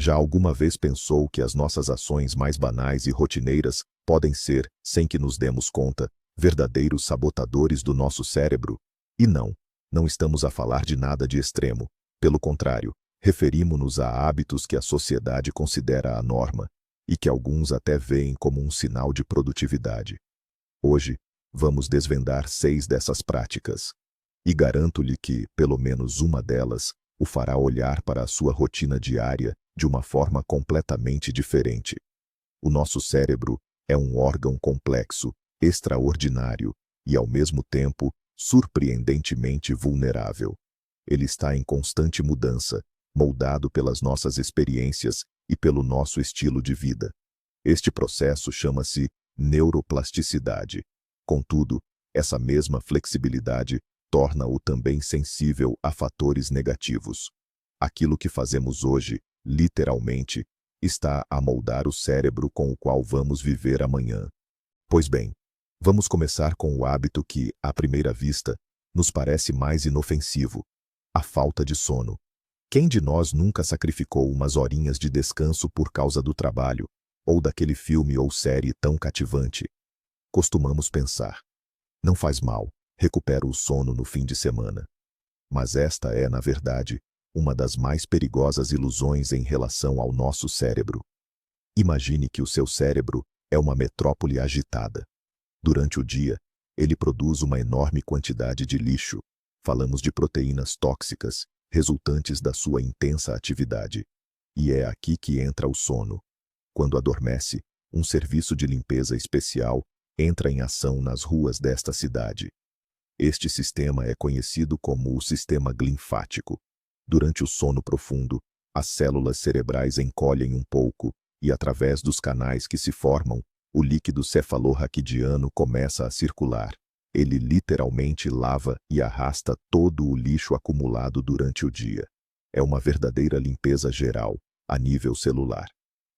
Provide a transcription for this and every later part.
Já alguma vez pensou que as nossas ações mais banais e rotineiras podem ser, sem que nos demos conta, verdadeiros sabotadores do nosso cérebro? E não estamos a falar de nada de extremo. Pelo contrário, referimos-nos a hábitos que a sociedade considera a norma e que alguns até veem como um sinal de produtividade. Hoje, vamos desvendar 6 dessas práticas. E garanto-lhe que, pelo menos uma delas, o fará olhar para a sua rotina diária de uma forma completamente diferente. O nosso cérebro é um órgão complexo, extraordinário e, ao mesmo tempo, surpreendentemente vulnerável. Ele está em constante mudança, moldado pelas nossas experiências e pelo nosso estilo de vida. Este processo chama-se neuroplasticidade. Contudo, essa mesma flexibilidade torna-o também sensível a fatores negativos. Aquilo que fazemos hoje, literalmente, está a moldar o cérebro com o qual vamos viver amanhã. Pois bem, vamos começar com o hábito que, à primeira vista, nos parece mais inofensivo: a falta de sono. Quem de nós nunca sacrificou umas horinhas de descanso por causa do trabalho, ou daquele filme ou série tão cativante? Costumamos pensar: não faz mal, recupero o sono no fim de semana. Mas esta é, na verdade, uma das mais perigosas ilusões em relação ao nosso cérebro. Imagine que o seu cérebro é uma metrópole agitada. Durante o dia, ele produz uma enorme quantidade de lixo. Falamos de proteínas tóxicas, resultantes da sua intensa atividade. E é aqui que entra o sono. Quando adormece, um serviço de limpeza especial entra em ação nas ruas desta cidade. Este sistema é conhecido como o sistema linfático. Durante o sono profundo, as células cerebrais encolhem um pouco e, através dos canais que se formam, o líquido cefalorraquidiano começa a circular. Ele literalmente lava e arrasta todo o lixo acumulado durante o dia. É uma verdadeira limpeza geral, a nível celular.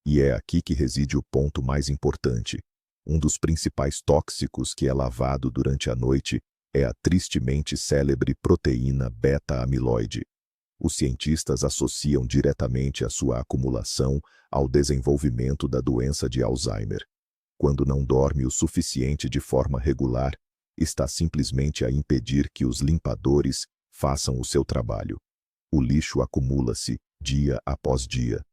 E é aqui que reside o ponto mais importante. Um dos principais tóxicos que é lavado durante a noite é a tristemente célebre proteína beta-amiloide. Os cientistas associam diretamente a sua acumulação ao desenvolvimento da doença de Alzheimer. Quando não dorme o suficiente de forma regular, está simplesmente a impedir que os limpadores façam o seu trabalho. O lixo acumula-se dia após dia.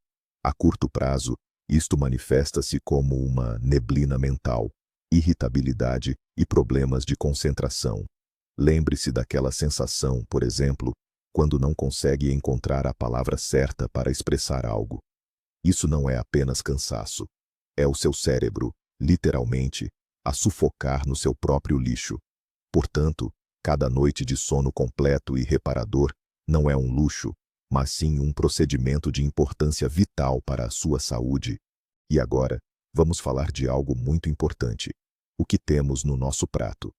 A curto prazo, isto manifesta-se como uma neblina mental, irritabilidade e problemas de concentração. Lembre-se daquela sensação, por exemplo, quando não consegue encontrar a palavra certa para expressar algo. Isso não é apenas cansaço. É o seu cérebro, literalmente, a sufocar no seu próprio lixo. Portanto, cada noite de sono completo e reparador não é um luxo, mas sim um procedimento de importância vital para a sua saúde. E agora, vamos falar de algo muito importante: o que temos no nosso prato.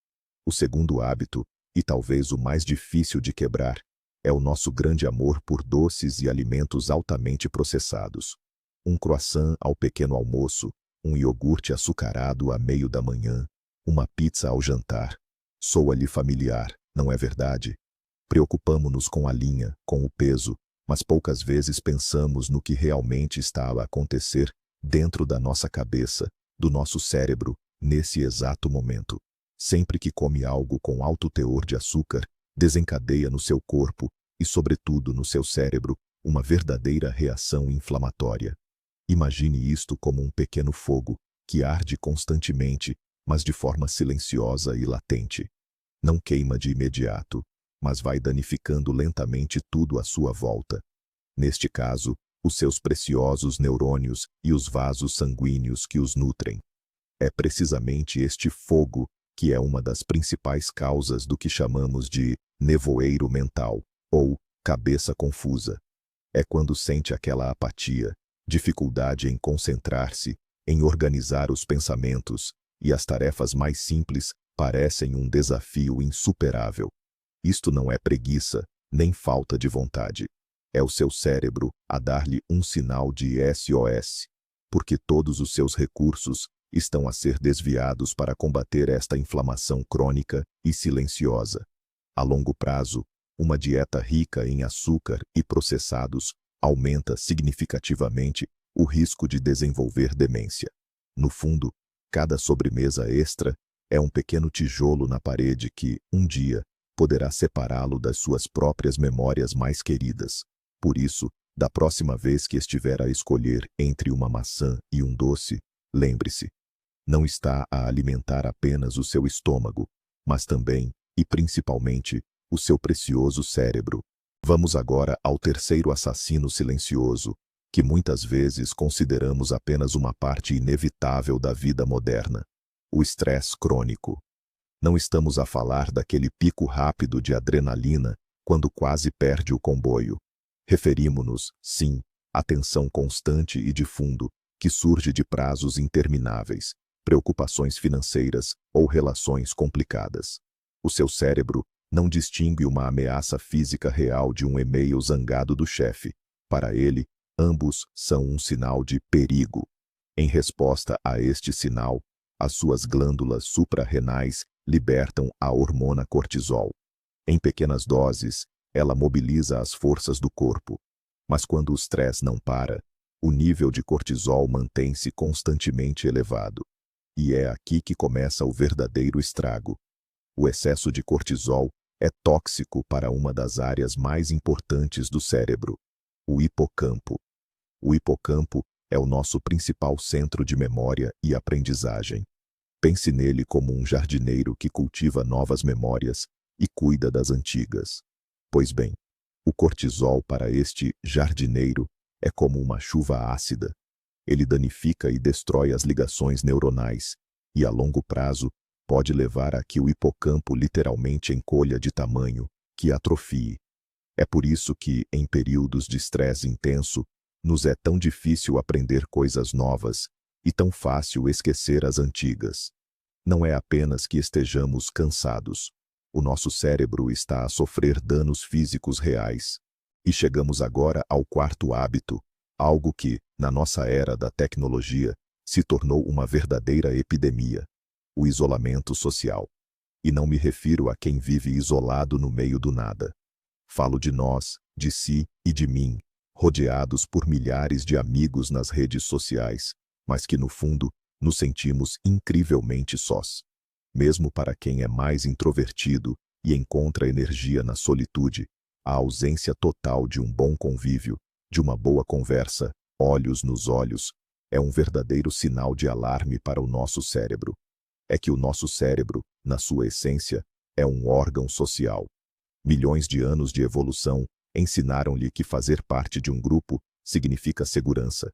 O segundo hábito, e talvez o mais difícil de quebrar, é o nosso grande amor por doces e alimentos altamente processados. Um croissant ao pequeno almoço, um iogurte açucarado a meio da manhã, uma pizza ao jantar. Soa-lhe familiar, não é verdade? Preocupamo-nos com a linha, com o peso, mas poucas vezes pensamos no que realmente está a acontecer dentro da nossa cabeça, do nosso cérebro, nesse exato momento. Sempre que come algo com alto teor de açúcar, desencadeia no seu corpo e, sobretudo, no seu cérebro, uma verdadeira reação inflamatória. Imagine isto como um pequeno fogo que arde constantemente, mas de forma silenciosa e latente. Não queima de imediato, mas vai danificando lentamente tudo à sua volta. Neste caso, os seus preciosos neurônios e os vasos sanguíneos que os nutrem. É precisamente este fogo que é uma das principais causas do que chamamos de nevoeiro mental, ou cabeça confusa. É quando sente aquela apatia, dificuldade em concentrar-se, em organizar os pensamentos, e as tarefas mais simples parecem um desafio insuperável. Isto não é preguiça, nem falta de vontade. É o seu cérebro a dar-lhe um sinal de SOS, porque todos os seus recursos estão a ser desviados para combater esta inflamação crônica e silenciosa. A longo prazo, uma dieta rica em açúcar e processados aumenta significativamente o risco de desenvolver demência. No fundo, cada sobremesa extra é um pequeno tijolo na parede que, um dia, poderá separá-lo das suas próprias memórias mais queridas. Por isso, da próxima vez que estiver a escolher entre uma maçã e um doce, lembre-se, não está a alimentar apenas o seu estômago, mas também, e principalmente, o seu precioso cérebro. Vamos agora ao terceiro assassino silencioso, que muitas vezes consideramos apenas uma parte inevitável da vida moderna: o estresse crônico. Não estamos a falar daquele pico rápido de adrenalina quando quase perde o comboio. Referimos-nos, sim, à tensão constante e de fundo que surge de prazos intermináveis, preocupações financeiras ou relações complicadas. O seu cérebro não distingue uma ameaça física real de um e-mail zangado do chefe. Para ele, ambos são um sinal de perigo. Em resposta a este sinal, as suas glândulas suprarrenais libertam a hormona cortisol. Em pequenas doses, ela mobiliza as forças do corpo. Mas quando o estresse não para, o nível de cortisol mantém-se constantemente elevado. E é aqui que começa o verdadeiro estrago. O excesso de cortisol é tóxico para uma das áreas mais importantes do cérebro: o hipocampo. O hipocampo é o nosso principal centro de memória e aprendizagem. Pense nele como um jardineiro que cultiva novas memórias e cuida das antigas. Pois bem, o cortisol para este jardineiro é como uma chuva ácida. Ele danifica e destrói as ligações neuronais e, a longo prazo, pode levar a que o hipocampo literalmente encolha de tamanho, que atrofie. É por isso que, em períodos de estresse intenso, nos é tão difícil aprender coisas novas e tão fácil esquecer as antigas. Não é apenas que estejamos cansados. O nosso cérebro está a sofrer danos físicos reais. E chegamos agora ao quarto hábito, algo que, na nossa era da tecnologia, se tornou uma verdadeira epidemia: o isolamento social. E não me refiro a quem vive isolado no meio do nada. Falo de nós, de si e de mim, rodeados por milhares de amigos nas redes sociais, mas que no fundo nos sentimos incrivelmente sós. Mesmo para quem é mais introvertido e encontra energia na solitude, a ausência total de um bom convívio, de uma boa conversa, olhos nos olhos, é um verdadeiro sinal de alarme para o nosso cérebro. É que o nosso cérebro, na sua essência, é um órgão social. Milhões de anos de evolução ensinaram-lhe que fazer parte de um grupo significa segurança.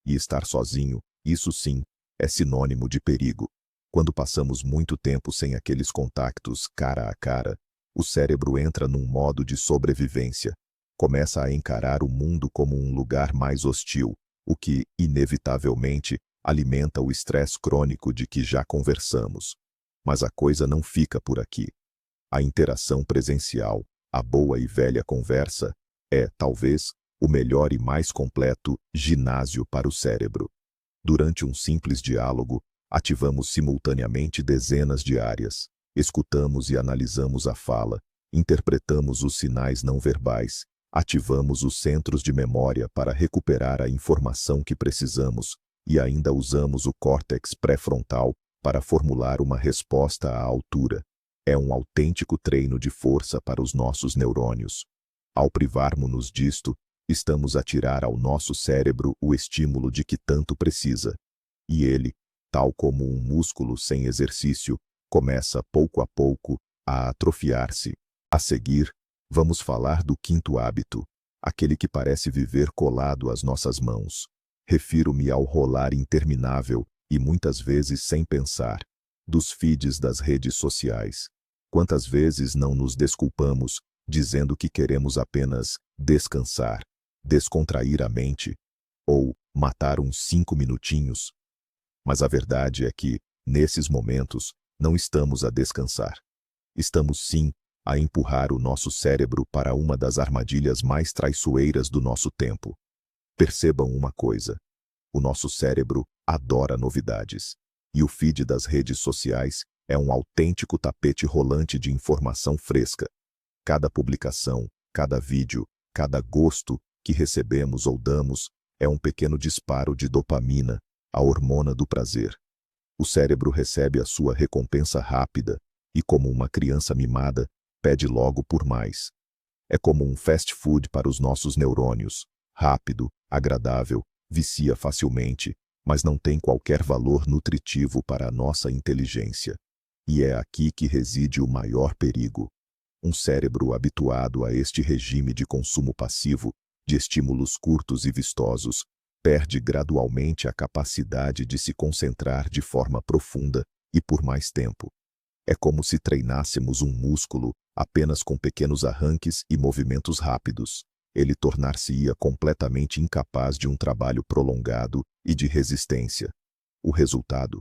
E estar sozinho, isso sim, é sinônimo de perigo. Quando passamos muito tempo sem aqueles contactos cara a cara, o cérebro entra num modo de sobrevivência. Começa a encarar o mundo como um lugar mais hostil, o que, inevitavelmente, alimenta o estresse crônico de que já conversamos. Mas a coisa não fica por aqui. A interação presencial, a boa e velha conversa, é, talvez, o melhor e mais completo ginásio para o cérebro. Durante um simples diálogo, ativamos simultaneamente dezenas de áreas. Escutamos e analisamos a fala, interpretamos os sinais não verbais, ativamos os centros de memória para recuperar a informação que precisamos e ainda usamos o córtex pré-frontal para formular uma resposta à altura. É um autêntico treino de força para os nossos neurônios. Ao privarmos-nos disto, estamos a tirar ao nosso cérebro o estímulo de que tanto precisa. E ele, tal como um músculo sem exercício, começa pouco a pouco a atrofiar-se. A seguir, vamos falar do quinto hábito, aquele que parece viver colado às nossas mãos. Refiro-me ao rolar interminável, e muitas vezes sem pensar, dos feeds das redes sociais. Quantas vezes não nos desculpamos, dizendo que queremos apenas descansar, descontrair a mente, ou matar uns 5 minutinhos? Mas a verdade é que, nesses momentos, não estamos a descansar. Estamos sim a empurrar o nosso cérebro para uma das armadilhas mais traiçoeiras do nosso tempo. Percebam uma coisa: o nosso cérebro adora novidades, e o feed das redes sociais é um autêntico tapete rolante de informação fresca. Cada publicação, cada vídeo, cada gosto que recebemos ou damos é um pequeno disparo de dopamina, a hormona do prazer. O cérebro recebe a sua recompensa rápida e, como uma criança mimada, pede logo por mais. É como um fast food para os nossos neurônios. Rápido, agradável, vicia facilmente, mas não tem qualquer valor nutritivo para a nossa inteligência. E é aqui que reside o maior perigo. Um cérebro habituado a este regime de consumo passivo, de estímulos curtos e vistosos, perde gradualmente a capacidade de se concentrar de forma profunda e por mais tempo. É como se treinássemos um músculo apenas com pequenos arranques e movimentos rápidos. Ele tornar-se-ia completamente incapaz de um trabalho prolongado e de resistência. O resultado?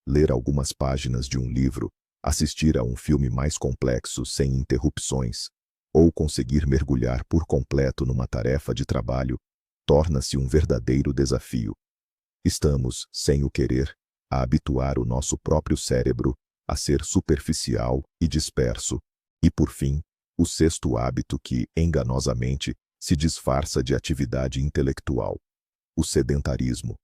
Ler algumas páginas de um livro, assistir a um filme mais complexo sem interrupções, ou conseguir mergulhar por completo numa tarefa de trabalho, torna-se um verdadeiro desafio. Estamos, sem o querer, a habituar o nosso próprio cérebro a ser superficial e disperso, e por fim, o sexto hábito que, enganosamente, se disfarça de atividade intelectual: o sedentarismo.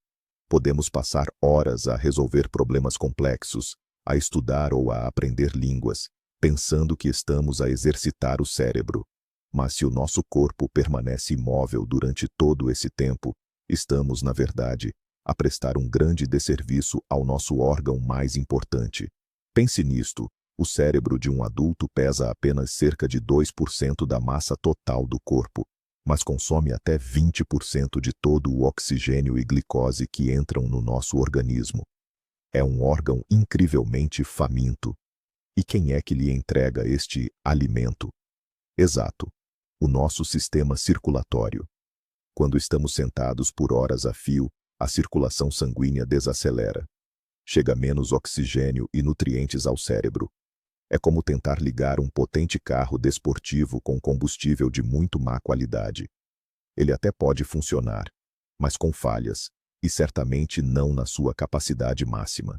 Podemos passar horas a resolver problemas complexos, a estudar ou a aprender línguas, pensando que estamos a exercitar o cérebro. Mas se o nosso corpo permanece imóvel durante todo esse tempo, estamos, na verdade, a prestar um grande desserviço ao nosso órgão mais importante. Pense nisto: o cérebro de um adulto pesa apenas cerca de 2% da massa total do corpo, mas consome até 20% de todo o oxigênio e glicose que entram no nosso organismo. É um órgão incrivelmente faminto. E quem é que lhe entrega este alimento? Exato, o nosso sistema circulatório. Quando estamos sentados por horas a fio, a circulação sanguínea desacelera. Chega menos oxigênio e nutrientes ao cérebro. É como tentar ligar um potente carro desportivo com combustível de muito má qualidade. Ele até pode funcionar, mas com falhas, e certamente não na sua capacidade máxima.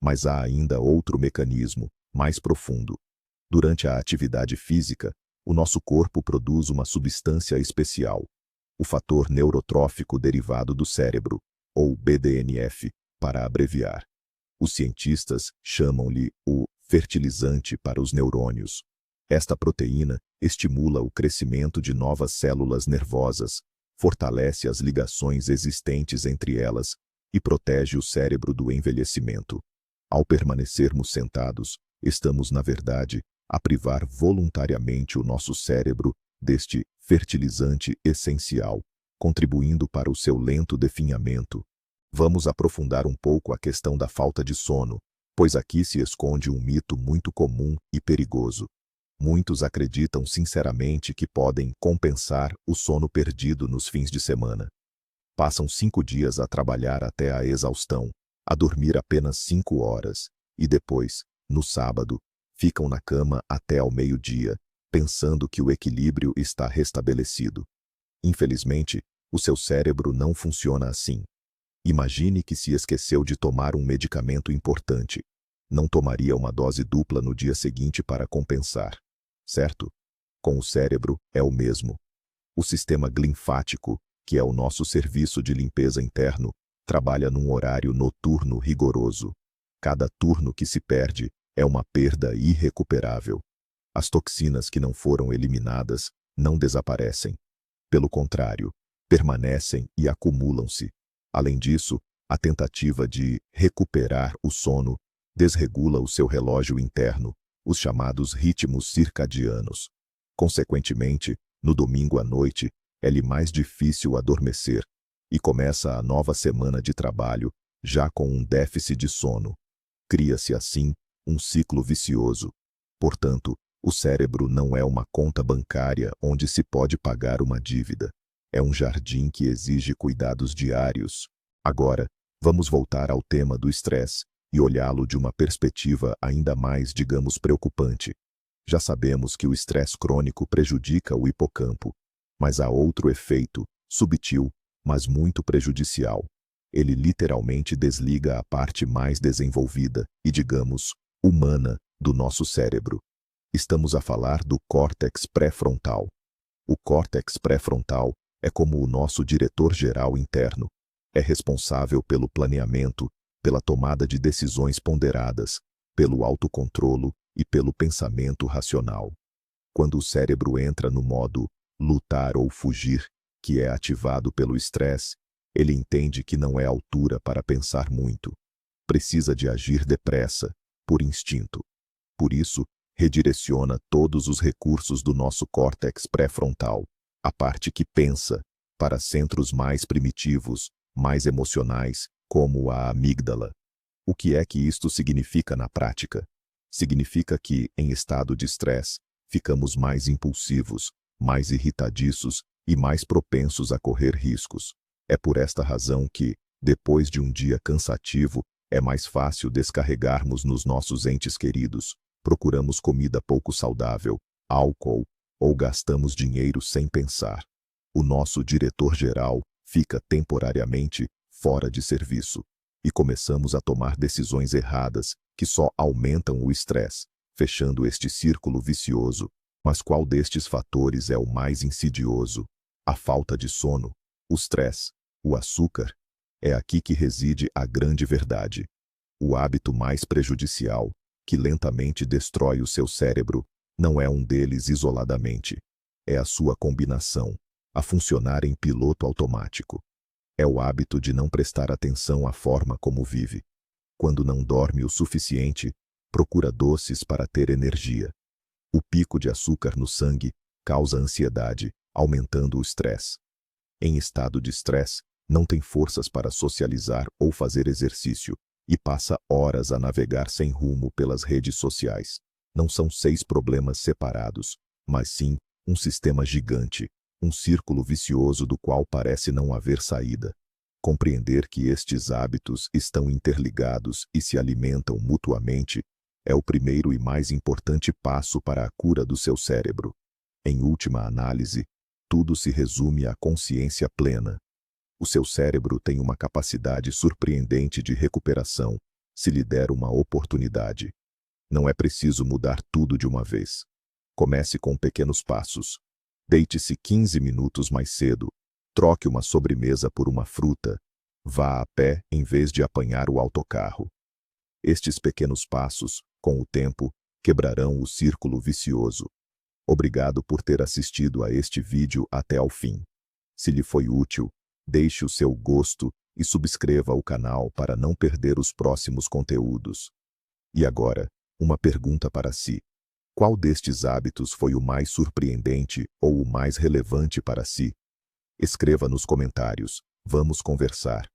Mas há ainda outro mecanismo, mais profundo. Durante a atividade física, o nosso corpo produz uma substância especial, o fator neurotrófico derivado do cérebro, ou BDNF, para abreviar. Os cientistas chamam-lhe o fertilizante para os neurônios. Esta proteína estimula o crescimento de novas células nervosas, fortalece as ligações existentes entre elas e protege o cérebro do envelhecimento. Ao permanecermos sentados, estamos, na verdade, a privar voluntariamente o nosso cérebro deste fertilizante essencial, contribuindo para o seu lento definhamento. Vamos aprofundar um pouco a questão da falta de sono, pois aqui se esconde um mito muito comum e perigoso. Muitos acreditam sinceramente que podem compensar o sono perdido nos fins de semana. Passam 5 dias a trabalhar até a exaustão, a dormir apenas 5 horas, e depois, no sábado, ficam na cama até ao meio-dia, pensando que o equilíbrio está restabelecido. Infelizmente, o seu cérebro não funciona assim. Imagine que se esqueceu de tomar um medicamento importante. Não tomaria uma dose dupla no dia seguinte para compensar, certo? Com o cérebro é o mesmo. O sistema linfático, que é o nosso serviço de limpeza interno, trabalha num horário noturno rigoroso. Cada turno que se perde é uma perda irrecuperável. As toxinas que não foram eliminadas não desaparecem. Pelo contrário, permanecem e acumulam-se. Além disso, a tentativa de recuperar o sono desregula o seu relógio interno, os chamados ritmos circadianos. Consequentemente, no domingo à noite, é-lhe mais difícil adormecer, e começa a nova semana de trabalho já com um déficit de sono. Cria-se assim um ciclo vicioso. Portanto, o cérebro não é uma conta bancária onde se pode pagar uma dívida. É um jardim que exige cuidados diários. Agora, vamos voltar ao tema do estresse e olhá-lo de uma perspectiva ainda mais, digamos, preocupante. Já sabemos que o estresse crônico prejudica o hipocampo, mas há outro efeito, subtil, mas muito prejudicial. Ele literalmente desliga a parte mais desenvolvida e, digamos, humana do nosso cérebro. Estamos a falar do córtex pré-frontal. O córtex pré-frontal É como o nosso diretor-geral interno. É responsável pelo planeamento, pela tomada de decisões ponderadas, pelo autocontrolo e pelo pensamento racional. Quando o cérebro entra no modo lutar ou fugir, que é ativado pelo estresse, ele entende que não é altura para pensar muito. Precisa de agir depressa, por instinto. Por isso, redireciona todos os recursos do nosso córtex pré-frontal, a parte que pensa, para centros mais primitivos, mais emocionais, como a amígdala. O que é que isto significa na prática? Significa que, em estado de estresse, ficamos mais impulsivos, mais irritadiços e mais propensos a correr riscos. É por esta razão que, depois de um dia cansativo, é mais fácil descarregarmos nos nossos entes queridos. Procuramos comida pouco saudável, álcool, ou gastamos dinheiro sem pensar. O nosso diretor-geral fica temporariamente fora de serviço e começamos a tomar decisões erradas que só aumentam o estresse, fechando este círculo vicioso. Mas qual destes fatores é o mais insidioso? A falta de sono, o estresse, o açúcar? É aqui que reside a grande verdade. O hábito mais prejudicial, que lentamente destrói o seu cérebro, não é um deles isoladamente. É a sua combinação, a funcionar em piloto automático. É o hábito de não prestar atenção à forma como vive. Quando não dorme o suficiente, procura doces para ter energia. O pico de açúcar no sangue causa ansiedade, aumentando o estresse. Em estado de estresse, não tem forças para socializar ou fazer exercício, e passa horas a navegar sem rumo pelas redes sociais. Não são 6 problemas separados, mas sim um sistema gigante, um círculo vicioso do qual parece não haver saída. Compreender que estes hábitos estão interligados e se alimentam mutuamente é o primeiro e mais importante passo para a cura do seu cérebro. Em última análise, tudo se resume à consciência plena. O seu cérebro tem uma capacidade surpreendente de recuperação, se lhe der uma oportunidade. Não é preciso mudar tudo de uma vez. Comece com pequenos passos. Deite-se 15 minutos mais cedo. Troque uma sobremesa por uma fruta. Vá a pé em vez de apanhar o autocarro. Estes pequenos passos, com o tempo, quebrarão o círculo vicioso. Obrigado por ter assistido a este vídeo até ao fim. Se lhe foi útil, deixe o seu gosto e subscreva o canal para não perder os próximos conteúdos. E agora, uma pergunta para si. Qual destes hábitos foi o mais surpreendente ou o mais relevante para si? Escreva nos comentários. Vamos conversar.